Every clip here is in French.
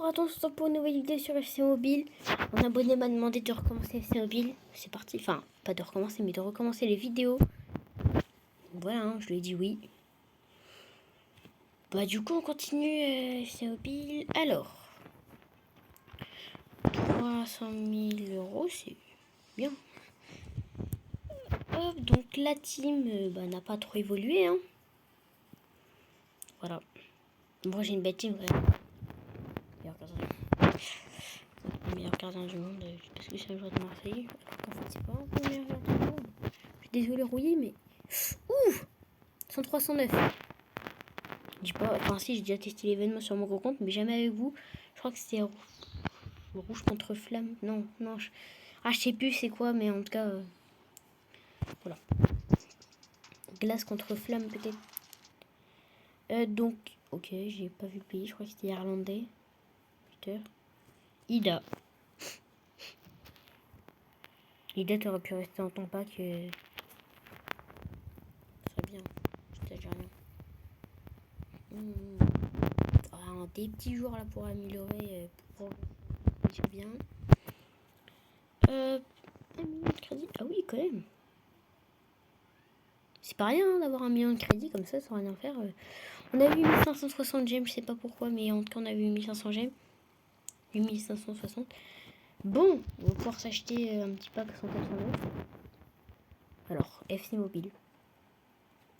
Bonjour, attention pour une nouvelle vidéo sur FC Mobile. Mon abonné m'a demandé de recommencer FC Mobile. C'est parti, enfin, pas de recommencer, mais de recommencer les vidéos. Voilà, hein, je lui ai dit oui. Bah du coup, on continue FC Mobile. Alors, 300 000 €, c'est bien. Hop, donc la team n'a pas trop évolué, hein. Voilà. Moi, j'ai une belle team, vraiment. Le meilleur gardien du monde, parce que c'est un joueur de Marseille. Alors qu'en fait, c'est pas un meilleur gardien du monde. Je suis désolé, rouillé, mais. Ouh 103, 109. Je dis pas. Enfin, si, j'ai déjà testé l'événement sur mon gros compte, mais jamais avec vous. Je crois que c'était rouge contre flamme. Non, non. Ah, je sais plus c'est quoi, mais en tout cas. Voilà. Glace contre flamme, peut-être. Donc, ok, j'ai pas vu le pays. Je crois que c'était irlandais. Putain. Ida. Ida, t'aurais pu rester en ton pack. Ce serait bien. C'était déjà rien. Des petits jours là pour améliorer. C'est bien. 1 million de crédit. Ah oui, quand même. C'est pas rien hein, d'avoir 1 million de crédit comme ça sans rien faire. On a vu 1560 gemmes, je sais pas pourquoi, mais en tout cas on a vu 1500 gemmes. 8560. Bon, on va pouvoir s'acheter un petit pack 189. Alors, FC Mobile.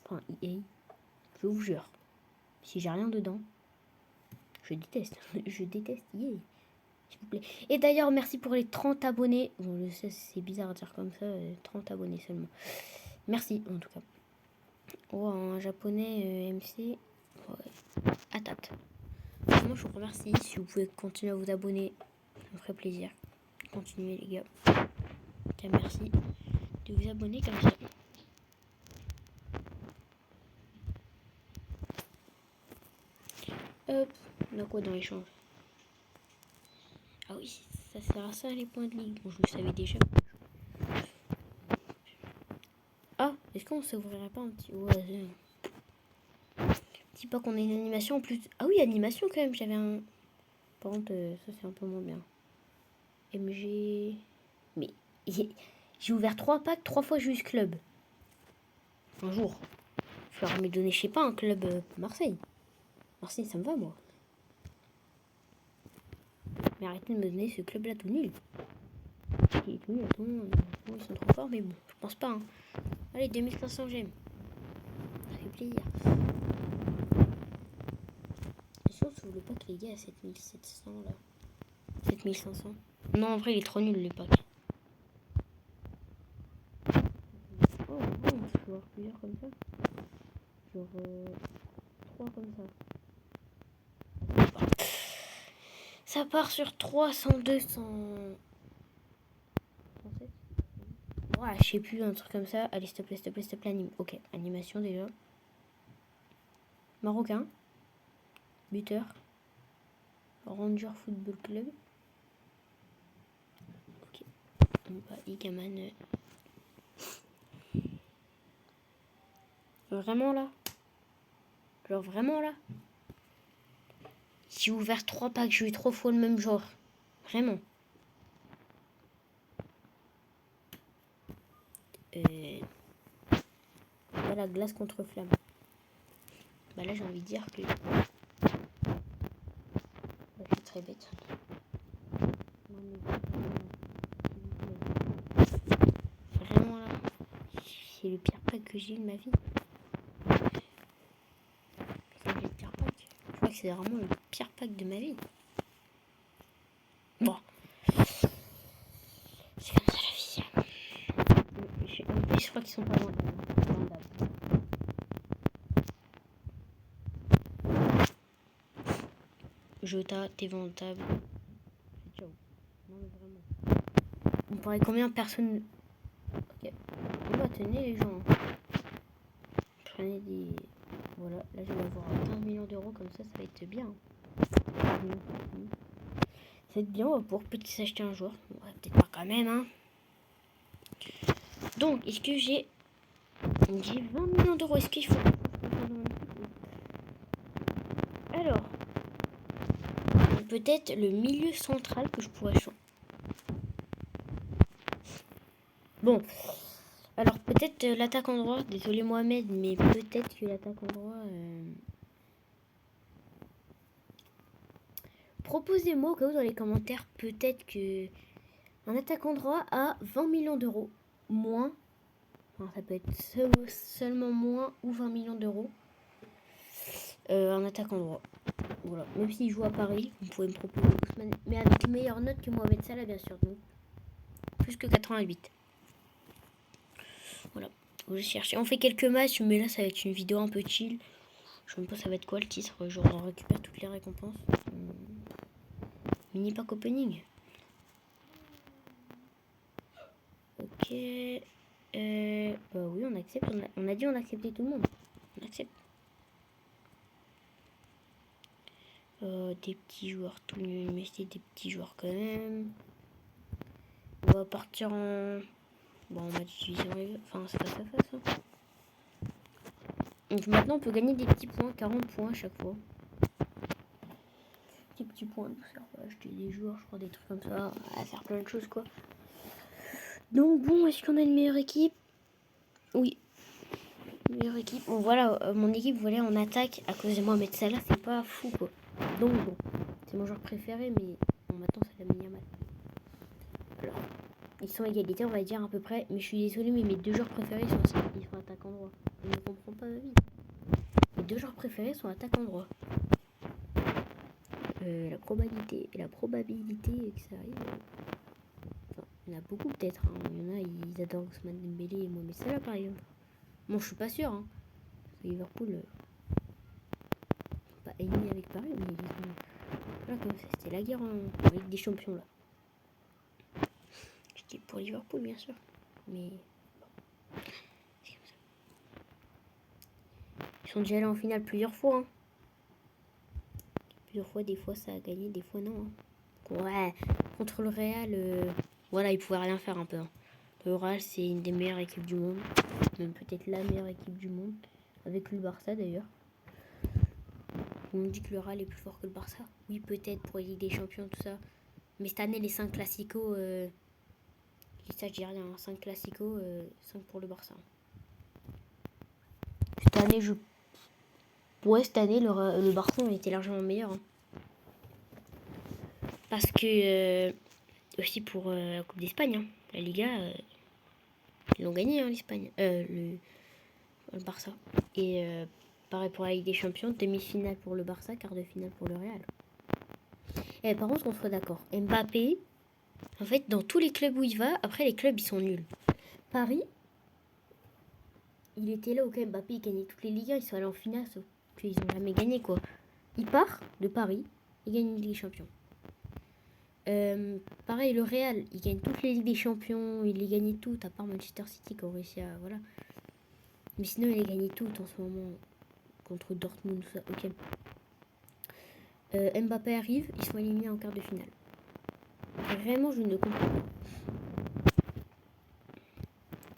Enfin, EA. Je vous jure. Si j'ai rien dedans, je déteste. Je déteste EA. S'il vous plaît. Et d'ailleurs, merci pour les 30 abonnés. Bon, je sais, c'est bizarre à dire comme ça. 30 abonnés seulement. Merci, en tout cas. Oh, un japonais MC. Ouais. Atat. Moi, je vous remercie. Si vous pouvez continuer à vous abonner, ça me ferait plaisir. Continuez, les gars. Okay, merci de vous abonner comme ça. Hop. On a quoi dans l'échange? Ah oui, ça sert à ça, les points de ligue. Bon, je le savais déjà. Ah, est-ce qu'on s'ouvrirait pas un petit... Ouais, petit pas qu'on a une animation en plus. Ah oui, animation quand même, j'avais un... Par contre, ça c'est un peu moins bien. MG... Mais j'ai ouvert 3 packs, 3 fois juste club. Un jour. Je leur ai donné, je sais pas, un club Marseille. Marseille, ça me va, moi. Mais arrêtez de me donner ce club-là tout nul. Il est tout nul, attends, ils sont trop forts, mais bon, je pense pas. Hein. Allez, 2500 gemmes. Ça fait plaisir. Je pense que le pack, les gars, à 7700 là. 7500. Non, en vrai, il est trop nul le pack. Oh, bon, je peux avoir plusieurs comme ça. Genre 3 comme ça. Ça part sur 300, 200. Ouais, je sais plus, un truc comme ça. Allez, s'il te plaît, s'il te plaît, s'il te plaît, anime. Ok, animation déjà. Marocain. Buteur. Ranger Football Club. Ok. Bah, Igaman. Vraiment là? Genre vraiment là? J'ai ouvert 3 packs, j'ai eu 3 fois le même genre. Vraiment. Voilà, glace contre flamme. Bah là, j'ai envie de dire que... je suis très bête. Vraiment là. C'est le pire pack que j'ai eu de ma vie. C'est le pire pack. Je crois que c'est vraiment le pire pack de ma vie. Bon. C'est comme ça la vie. En plus, je crois qu'ils sont pas loin. Jota, t'es vendable. Ciao. Non mais vraiment. On paraît combien de personnes. Ok. On va tenir les gens. Prenez des. Voilà, là je vais avoir 15 millions d'euros comme ça va être bien. Ça va être bien, on va pouvoir peut-être s'acheter un joueur. Ouais, peut-être pas quand même, hein. Donc, est-ce que j'ai 20 millions d'euros? Est-ce qu'il faut... Alors, peut-être le milieu central que je pourrais changer. Bon, alors peut-être l'attaque en droit. Désolé Mohamed, mais peut-être que l'attaque en droit... Proposez-moi au cas où dans les commentaires, peut-être que un attaquant droit à 20 millions d'euros. Moins, enfin, ça peut être seulement moins ou 20 millions d'euros. Un attaquant droit. Voilà. Même s'il joue à Paris, vous pouvez me proposer Ousmane, mais avec une meilleure note que Mohamed Salah, bien sûr. Donc, plus que 88. Voilà. Je vais chercher. On fait quelques matchs, mais là, ça va être une vidéo un peu chill. Je ne sais pas ça va être quoi le titre. Genre, on récupère toutes les récompenses. Mini pack opening. Ok. Bah oui, on accepte. On a dit on acceptait tout le monde. On accepte. Des petits joueurs tout nuls, mais c'est des petits joueurs quand même. On va partir en... Bon, on va utiliser... Enfin, c'est face à face. Hein. Donc maintenant, on peut gagner des petits points, 40 points à chaque fois. Des petits points, tout ça. On va acheter des joueurs, je crois, des trucs comme ça. On va faire plein de choses, quoi. Donc bon, est-ce qu'on a une meilleure équipe? Oui. Meilleure équipe. Bon, voilà, mon équipe, voilà, en attaque à cause de Mohamed Salah, c'est pas fou, quoi. Donc bon, c'est mon joueur préféré, mais bon, maintenant, c'est la meilleure. Alors, ils sont égalité, on va dire, à peu près. Mais je suis désolée, mais mes deux joueurs préférés ils sont attaquants droit. Je ne comprends pas ma vie. Mes deux joueurs préférés sont attaquants droit. La probabilité que ça arrive... Enfin, il y en a beaucoup peut-être. Hein. Il y en a, ils adorent Ousmane Dembélé et Mohamed Salah, par exemple. Bon, je suis pas sûre. Hein. Liverpool... pas ennemi avec Paris, mais ils ont... Voilà, comme ça, c'était la guerre en Ligue des Champions, là. J'étais pour Liverpool, bien sûr. Mais... Ils sont déjà allés en finale plusieurs fois. Hein. Plusieurs fois, des fois ça a gagné, des fois non. Hein. Ouais, contre le Real, voilà, ils pouvaient rien faire un peu. Hein. Le Real, c'est une des meilleures équipes du monde. Même peut-être la meilleure équipe du monde. Avec le Barça d'ailleurs. On me dit que le Real est plus fort que le Barça. Oui, peut-être pour la Ligue des Champions, tout ça. Mais cette année, les 5 classicos, ça je dis rien. 5 classicos, 5 pour le Barça. Cette année, ouais, cette année, le Barça était largement meilleur. Hein. Parce que, aussi pour la Coupe d'Espagne, hein. La Liga, ils l'ont gagné, hein, l'Espagne. Le Barça. Et pareil pour la Ligue des Champions, demi-finale pour le Barça, quart de finale pour le Real. Et par contre, on soit d'accord. Mbappé, en fait, dans tous les clubs où il va, après les clubs, ils sont nuls. Paris, il était là où Mbappé il gagnait toutes les Ligues, ils sont allés en finale, sauf qu'ils n'ont jamais gagné, quoi. Il part de Paris, il gagne une Ligue des Champions. Pareil, le Real, il gagne toutes les Ligues des Champions, il les gagne toutes, à part Manchester City qui a réussi à... Voilà. Mais sinon, il les gagne toutes en ce moment, contre Dortmund, tout ça, ok. Mbappé arrive, ils sont éliminés en quart de finale. Vraiment, je ne comprends pas.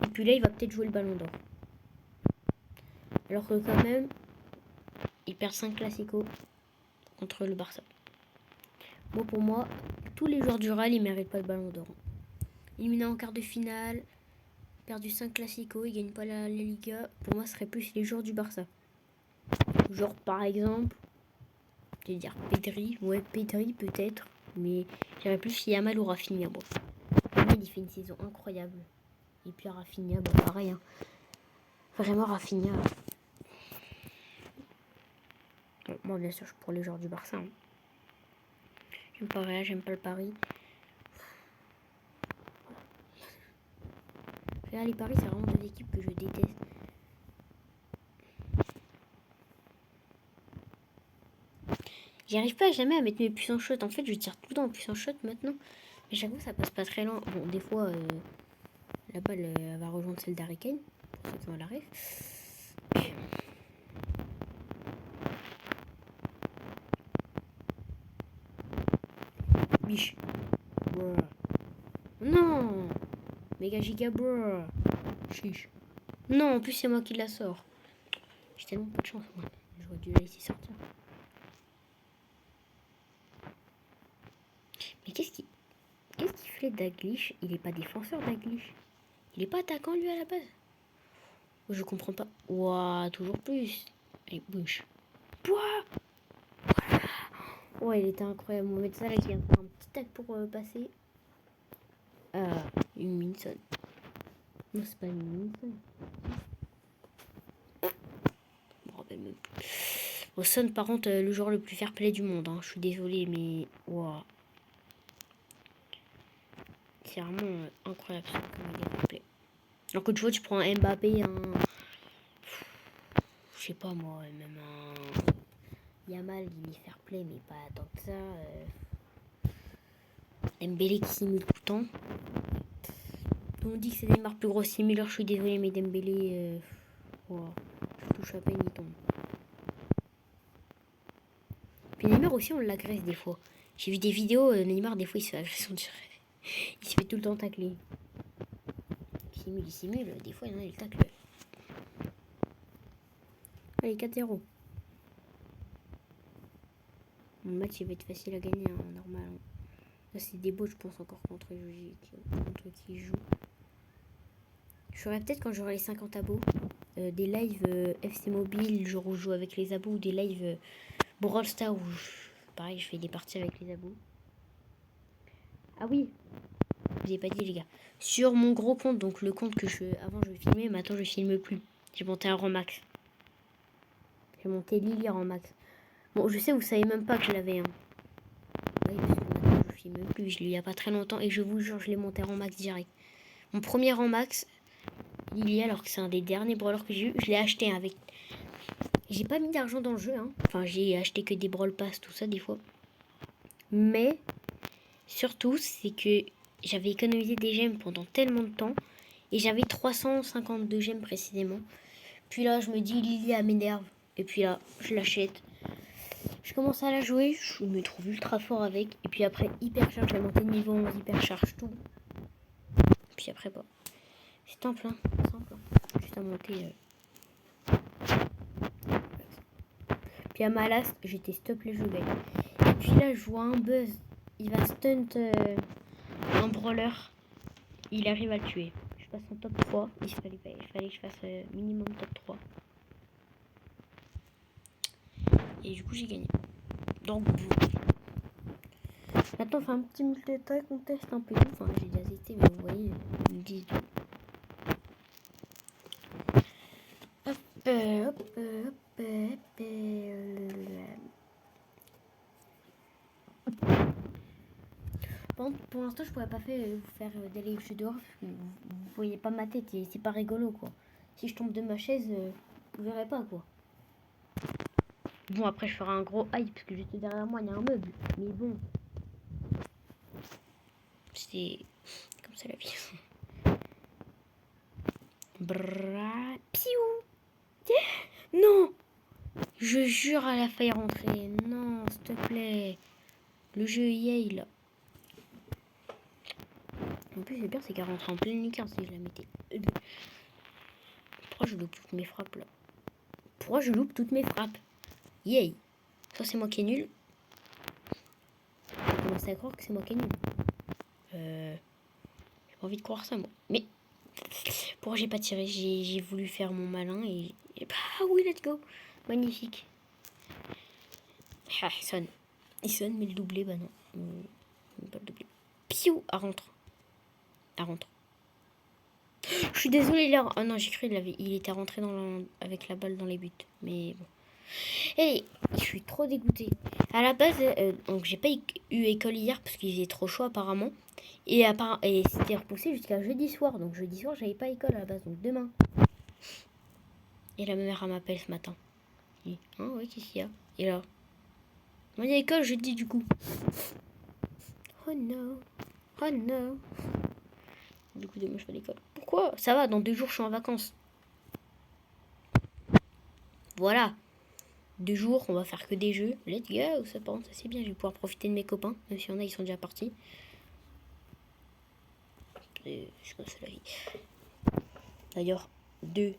Et puis là, il va peut-être jouer le ballon d'or. Alors que quand même, il perd 5 classicos contre le Barça. Bon, pour moi, tous les joueurs du Real, ils ne méritent pas le ballon d'or. Éliminé en quart de finale, perdu 5 classicos, ils ne gagnent pas la Liga. Pour moi, ce serait plus les joueurs du Barça. Genre, par exemple, je vais dire Pedri. Ouais, Pedri peut-être. Mais j'irais plus Yamal ou Rafinha. Bon. Yamal, il fait une saison incroyable. Et puis Rafinha, bah pareil. Hein. Vraiment, Rafinha. Bon, moi, bien sûr, je suis pour les joueurs du Barça. Hein. J'aime pas Real, j'aime pas le Paris. Real et Paris, c'est vraiment deux équipes que je déteste. J'y arrive pas jamais à mettre mes puissants shots. En fait, je tire tout le temps en puissant shot maintenant. Mais j'avoue, ça passe pas très loin. Bon, des fois, la balle elle va rejoindre celle d'Harry Kane. Pour ceux qui ont la ref. Biche. Brrr. Non. Méga giga brrr. Chiche. Non, en plus, c'est moi qui la sors. J'ai tellement pas de chance, moi. J'aurais dû la laisser sortir. Qu'est-ce qu'il fait Daglish? Il est pas défenseur Daglish. Il est pas attaquant lui à la base. Je comprends pas. Ouah, toujours plus. Allez, bouge. Pouah. Ouais, il était incroyable. Mon médecin là qui vient de faire un petit tac pour passer. Ah, une Minson. Non, c'est pas une Minson. Bordel même. Bon, Son, par contre, le joueur le plus fair play du monde. Hein. Je suis désolée, mais. Ouah. C'est vraiment incroyable ça, comme il est fair play. Alors que tu vois, tu prends un Mbappé, un. Je sais pas moi, même un. Yamal, il est fair play, mais pas tant que ça. Dembélé qui simule tout le temps. On dit que c'est Neymar plus gros simuleur, je suis désolée, mais Dembélé. Wow. Je touche à peine, il tombe. Puis Neymar aussi, on l'agresse des fois. J'ai vu des vidéos, Neymar, des fois, il se fait agresser, on dirait. Il se fait tout le temps tacler. Il simule, des fois, il y en a, il tacle. Allez, 4-0. Mon match, il va être facile à gagner, hein, normal. Là, c'est des bots, je pense, encore contre qui jouent. Je ferai peut-être quand j'aurai les 50 abos, des lives FC Mobile, genre où je joue avec les abos, ou des lives Brawl Stars où pareil, je fais des parties avec les abos. Ah oui, je vous ai pas dit les gars. Sur mon gros compte, donc le compte que avant je filmais, maintenant je filme plus. J'ai monté un rang max. J'ai monté Lily en max. Bon, je sais, vous savez même pas que je l'avais. Hein. Oui, parce que maintenant je filme plus. Je l'ai il y a pas très longtemps et je vous jure, je l'ai monté en max direct. Mon premier rang max, Lily, alors que c'est un des derniers brawlers que j'ai eu, je l'ai acheté avec. J'ai pas mis d'argent dans le jeu, hein. Enfin, j'ai acheté que des brawl pass, tout ça des fois. Mais surtout, c'est que j'avais économisé des gemmes pendant tellement de temps et j'avais 352 gemmes précisément. Puis là, je me dis, Lily, elle m'énerve. Et puis là, je l'achète. Je commence à la jouer, je me trouve ultra fort avec. Et puis après, hyper charge, j'ai monté de niveau 11, hyper charge, tout. Puis après, bah, c'est simple, hein. Simple, hein. Juste à monter. Puis à ma last, j'étais stop les jeux gagne. Et puis là, je vois un buzz. Il va stunt un brawler. Il arrive à le tuer. Je passe en top 3. Il fallait que je fasse minimum top 3. Et du coup, j'ai gagné. Donc, maintenant, on fait un petit multi-attaque. On teste un peu tout. Enfin, j'ai déjà testé, mais vous voyez, ils me disent tout. Bon, pour l'instant, je pourrais pas vous faire d'aller jeux dehors parce que vous voyez pas ma tête et c'est pas rigolo quoi. Si je tombe de ma chaise, vous verrez pas quoi. Bon, après, je ferai un gros hype parce que juste derrière moi, il y a un meuble. Mais bon, c'est comme ça la vie. Bra, piou. Non, je jure, à la faille rentrer. Non, s'il te plaît. Le jeu EA là. En plus, le pire, c'est qu'elle rentre en pleine lucarne si je la mettais. Pourquoi je loupe toutes mes frappes là? Pourquoi je loupe toutes mes frappes? Yay! Ça, c'est moi qui est nul. Je commence à croire que c'est moi qui est nul. J'ai pas envie de croire ça, moi. Mais pourquoi j'ai pas tiré? J'ai voulu faire mon malin et. Ah oui, let's go! Magnifique. Ah, il sonne. Il sonne, mais le doublé, bah non. Pas le doublé. Piou! Elle rentre. Elle rentre. Je suis désolée, là. Ah non, j'ai cru il était rentré avec la balle dans les buts. Mais bon. Et je suis trop dégoûtée. À la base, donc j'ai pas eu école hier parce qu'il faisait trop chaud apparemment. Et c'était repoussé jusqu'à jeudi soir. Donc jeudi soir, j'avais pas école à la base. Donc demain. Et la mère, elle m'appelle ce matin. Je dis, hein, ouais, qu'est-ce qu'il y a? Et là, on y a école jeudi du coup. Oh no. Oh no. Du coup, demain, je vais à l'école. Pourquoi? Ça va, dans 2 jours, je suis en vacances. Voilà. 2 jours, on va faire que des jeux. Let's go, ça c'est bien, je vais pouvoir profiter de mes copains, même si y en a, ils sont déjà partis. Je pense la vie. D'ailleurs, 2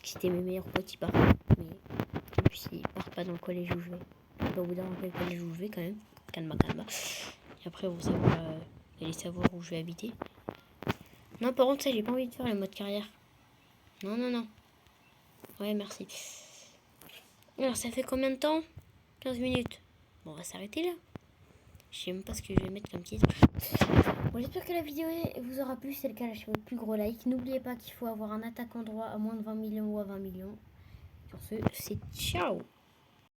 qui étaient mes meilleurs potes, ils partent. Mais en plus, ils partent pas dans le collège où je vais. Je sais pas vous dire dans quel collège où je vais quand même. Calma. Et après, vous allez savoir où je vais habiter. Non, par contre, ça, j'ai pas envie de faire le mode carrière. Non, non, non. Ouais, merci. Alors, ça fait combien de temps? 15 minutes. Bon, on va s'arrêter là. Je sais même pas ce que je vais mettre comme titre. Bon, j'espère que la vidéo vous aura plu. Si c'est le cas, lâchez votre plus gros like. N'oubliez pas qu'il faut avoir un attaquant droit à moins de 20 millions ou à 20 millions. Sur ce, c'est ciao.